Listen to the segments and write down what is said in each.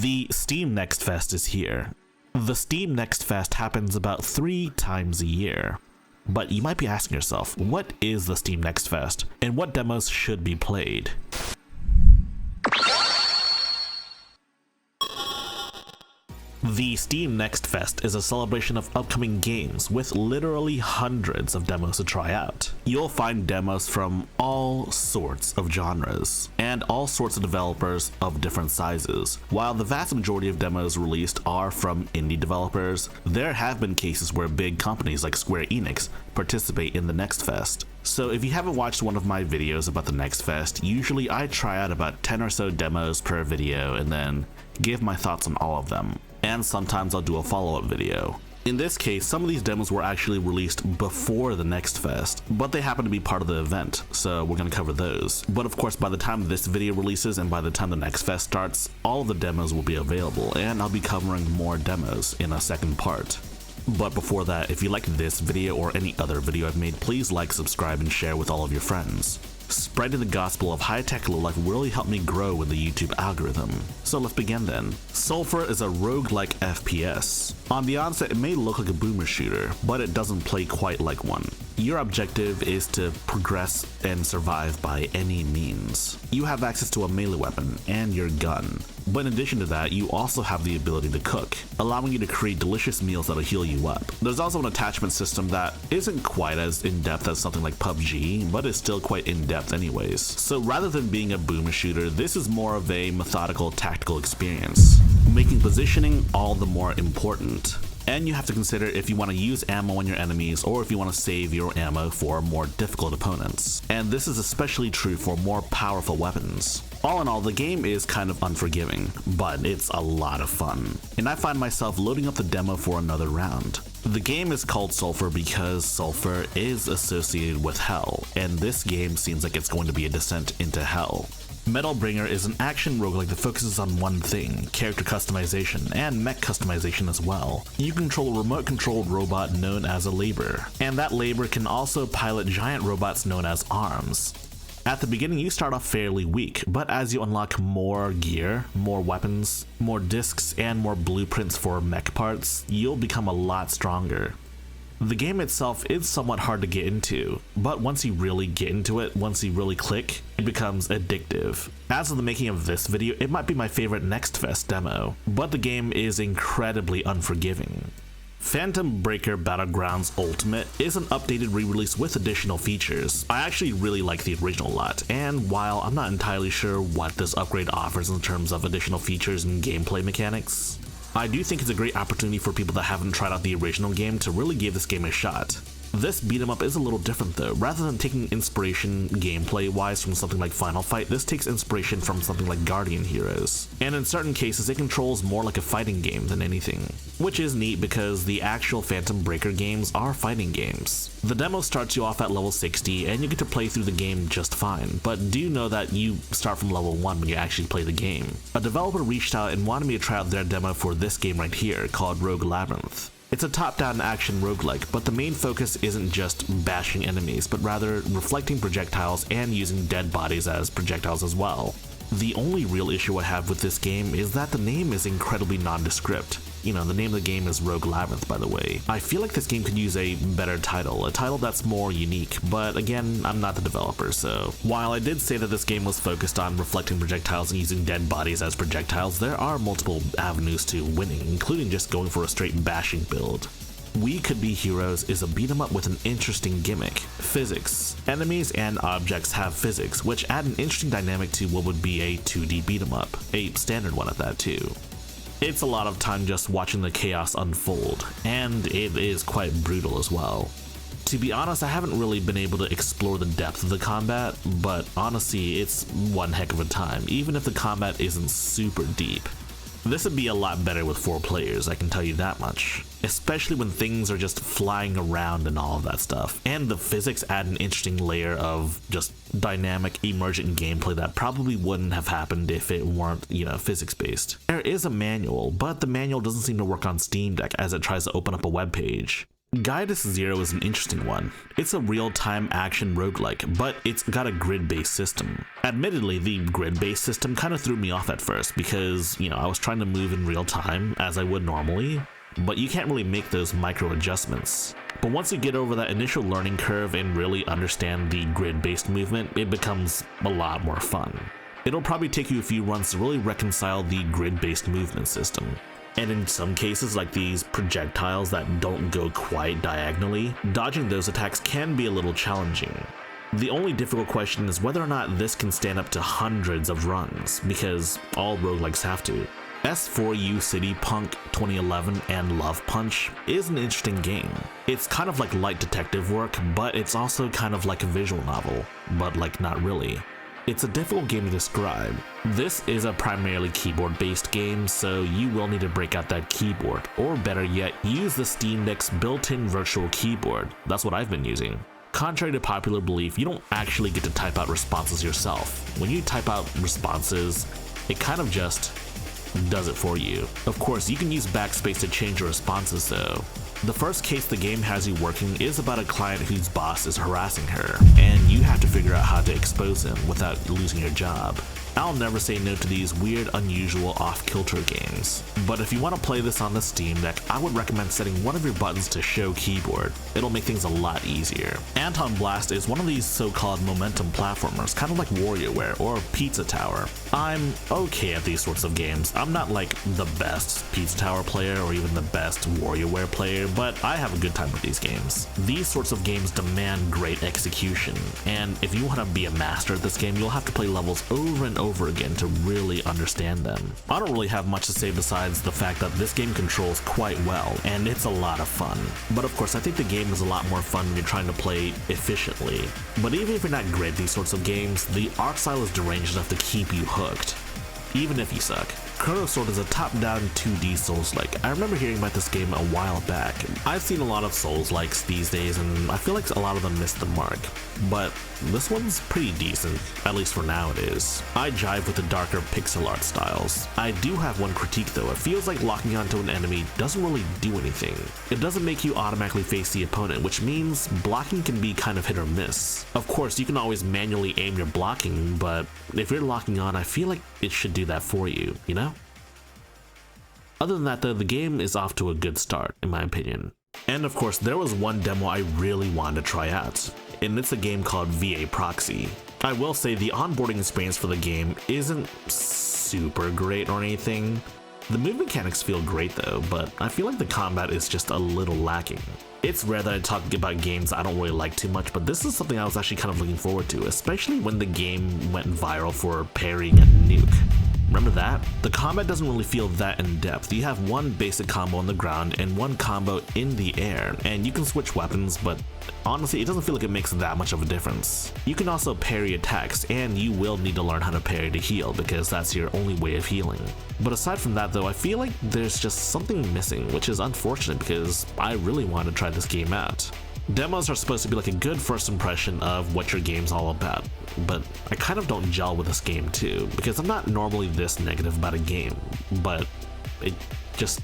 The Steam Next Fest is here. The Steam Next Fest happens about 3 times a year. But you might be asking yourself, what is the Steam Next Fest, and what demos should be played? The Steam Next Fest is a celebration of upcoming games with literally hundreds of demos to try out. You'll find demos from all sorts of genres and all sorts of developers of different sizes. While the vast majority of demos released are from indie developers, there have been cases where big companies like Square Enix participate in the Next Fest. So if you haven't watched one of my videos about the Next Fest, usually I try out about 10 or so demos per video and then give my thoughts on all of them. And sometimes I'll do a follow-up video. In this case, some of these demos were actually released before the Next Fest, but they happen to be part of the event, so we're going to cover those. But of course, by the time this video releases and by the time the Next Fest starts, all of the demos will be available, and I'll be covering more demos in a second part. But before that, if you like this video or any other video I've made, please like, subscribe, and share with all of your friends. Spreading the gospel of high-tech low-life really helped me grow in the YouTube algorithm. So let's begin then. Sulfur is a roguelike FPS. On the onset, it may look like a boomer shooter, but it doesn't play quite like one. Your objective is to progress and survive by any means. You have access to a melee weapon and your gun, but in addition to that, you also have the ability to cook, allowing you to create delicious meals that'll heal you up. There's also an attachment system that isn't quite as in-depth as something like PUBG, but is still quite in-depth anyways. So rather than being a boomer shooter, this is more of a methodical tactical experience, making positioning all the more important. And you have to consider if you want to use ammo on your enemies or if you want to save your ammo for more difficult opponents. And this is especially true for more powerful weapons. All in all, the game is kind of unforgiving, but it's a lot of fun. And I find myself loading up the demo for another round. The game is called Sulfur because sulfur is associated with hell, and this game seems like it's going to be a descent into hell. Metal Bringer is an action roguelike that focuses on one thing, character customization, and mech customization as well. You control a remote-controlled robot known as a Labor, and that Labor can also pilot giant robots known as arms. At the beginning, you start off fairly weak, but as you unlock more gear, more weapons, more discs, and more blueprints for mech parts, you'll become a lot stronger. The game itself is somewhat hard to get into, but once you really get into it, once you really click, it becomes addictive. As of the making of this video, it might be my favorite Next Fest demo, but the game is incredibly unforgiving. Phantom Breaker Battlegrounds Ultimate is an updated re-release with additional features. I actually really like the original a lot, and while I'm not entirely sure what this upgrade offers in terms of additional features and gameplay mechanics, I do think it's a great opportunity for people that haven't tried out the original game to really give this game a shot. This beat 'em up is a little different though. Rather than taking inspiration gameplay-wise from something like Final Fight, this takes inspiration from something like Guardian Heroes. And in certain cases, it controls more like a fighting game than anything. Which is neat because the actual Phantom Breaker games are fighting games. The demo starts you off at level 60 and you get to play through the game just fine, but do know that you start from level 1 when you actually play the game. A developer reached out and wanted me to try out their demo for this game right here called Rogue Labyrinth. It's a top-down action roguelike, but the main focus isn't just bashing enemies, but rather reflecting projectiles and using dead bodies as projectiles as well. The only real issue I have with this game is that the name is incredibly nondescript. You know, the name of the game is Rogue Labyrinth, by the way. I feel like this game could use a better title, a title that's more unique, but again, I'm not the developer, so. While I did say that this game was focused on reflecting projectiles and using dead bodies as projectiles, there are multiple avenues to winning, including just going for a straight bashing build. We Could Be Heroes is a beat 'em up with an interesting gimmick, physics. Enemies and objects have physics, which add an interesting dynamic to what would be a 2D beat 'em up, a standard one at that too. It's a lot of time just watching the chaos unfold, and it is quite brutal as well. To be honest, I haven't really been able to explore the depth of the combat, but honestly, it's one heck of a time, even if the combat isn't super deep. This would be a lot better with 4 players, I can tell you that much. Especially when things are just flying around and all of that stuff. And the physics add an interesting layer of just dynamic, emergent gameplay that probably wouldn't have happened if it weren't, physics-based. There is a manual, but the manual doesn't seem to work on Steam Deck as it tries to open up a web page. Guidus Zero is an interesting one. It's a real-time action roguelike, but it's got a grid-based system. Admittedly, the grid-based system kind of threw me off at first because, I was trying to move in real time as I would normally, but you can't really make those micro adjustments. But once you get over that initial learning curve and really understand the grid-based movement, it becomes a lot more fun. It'll probably take you a few runs to really reconcile the grid-based movement system. And in some cases, like these projectiles that don't go quite diagonally, dodging those attacks can be a little challenging. The only difficult question is whether or not this can stand up to hundreds of runs, because all roguelikes have to. S4U CITYPUNK 2011 and Love Punch is an interesting game. It's kind of like light detective work, but it's also kind of like a visual novel, but like not really. It's a difficult game to describe. This is a primarily keyboard-based game, so you will need to break out that keyboard, or better yet, use the Steam Deck's built-in virtual keyboard. That's what I've been using. Contrary to popular belief, you don't actually get to type out responses yourself. When you type out responses, it kind of just does it for you. Of course, you can use backspace to change your responses though. The first case the game has you working is about a client whose boss is harassing her, and you have to figure out how to expose him without losing your job. I'll never say no to these weird, unusual, off-kilter games. But if you want to play this on the Steam Deck, I would recommend setting one of your buttons to show keyboard. It'll make things a lot easier. ANTONBLAST is one of these so-called momentum platformers, kind of like WarioWare or Pizza Tower. I'm okay at these sorts of games. I'm not like the best Pizza Tower player or even the best WarioWare player, but I have a good time with these games. These sorts of games demand great execution, and if you want to be a master at this game, you'll have to play levels over and over again to really understand them. I don't really have much to say besides the fact that this game controls quite well, and it's a lot of fun. But of course, I think the game is a lot more fun when you're trying to play efficiently. But even if you're not great at these sorts of games, the art style is deranged enough to keep you hooked, even if you suck. Chrono Sword is a top-down 2D Souls-like. I remember hearing about this game a while back. I've seen a lot of Souls-likes these days, and I feel like a lot of them missed the mark. But this one's pretty decent, at least for now it is. I jive with the darker pixel art styles. I do have one critique though. It feels like locking onto an enemy doesn't really do anything. It doesn't make you automatically face the opponent, which means blocking can be kind of hit or miss. Of course, you can always manually aim your blocking, but if you're locking on, I feel like it should do that for you, you know? Other than that though, the game is off to a good start, in my opinion. And of course, there was one demo I really wanted to try out, and it's a game called V.A Proxy. I will say the onboarding experience for the game isn't super great or anything. The movement mechanics feel great though, but I feel like the combat is just a little lacking. It's rare that I talk about games I don't really like too much, but this is something I was actually kind of looking forward to, especially when the game went viral for parrying a nuke. Remember that? The combat doesn't really feel that in depth. You have one basic combo on the ground and one combo in the air, and you can switch weapons, but honestly, it doesn't feel like it makes that much of a difference. You can also parry attacks, and you will need to learn how to parry to heal, because that's your only way of healing. But aside from that though, I feel like there's just something missing, which is unfortunate because I really want to try this game out. Demos are supposed to be like a good first impression of what your game's all about, but I kind of don't gel with this game too, because I'm not normally this negative about a game, but it just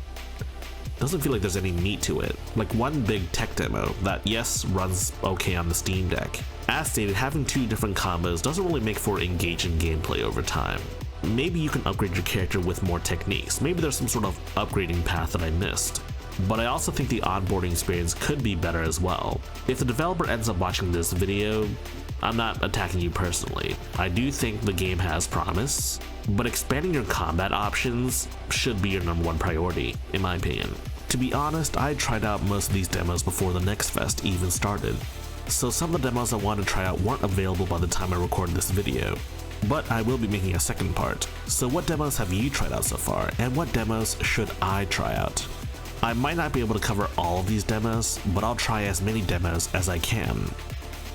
doesn't feel like there's any meat to it. Like one big tech demo that, yes, runs okay on the Steam Deck. As stated, having two different combos doesn't really make for engaging gameplay over time. Maybe you can upgrade your character with more techniques, maybe there's some sort of upgrading path that I missed. But I also think the onboarding experience could be better as well. If the developer ends up watching this video, I'm not attacking you personally. I do think the game has promise, but expanding your combat options should be your #1 priority, in my opinion. To be honest, I tried out most of these demos before the next fest even started, so some of the demos I wanted to try out weren't available by the time I recorded this video. But I will be making a second part. So what demos have you tried out so far, and what demos should I try out? I might not be able to cover all of these demos, but I'll try as many demos as I can.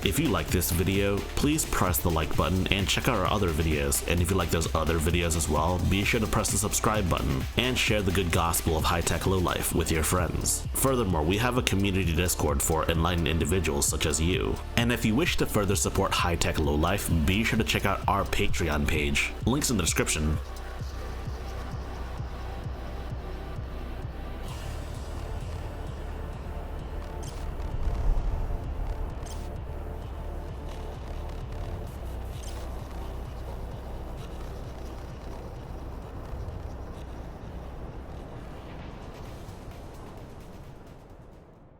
If you like this video, please press the like button and check out our other videos, and if you like those other videos as well, be sure to press the subscribe button and share the good gospel of high-tech lowlife with your friends. Furthermore, we have a community Discord for enlightened individuals such as you. And if you wish to further support high-tech lowlife, be sure to check out our Patreon page. Links in the description.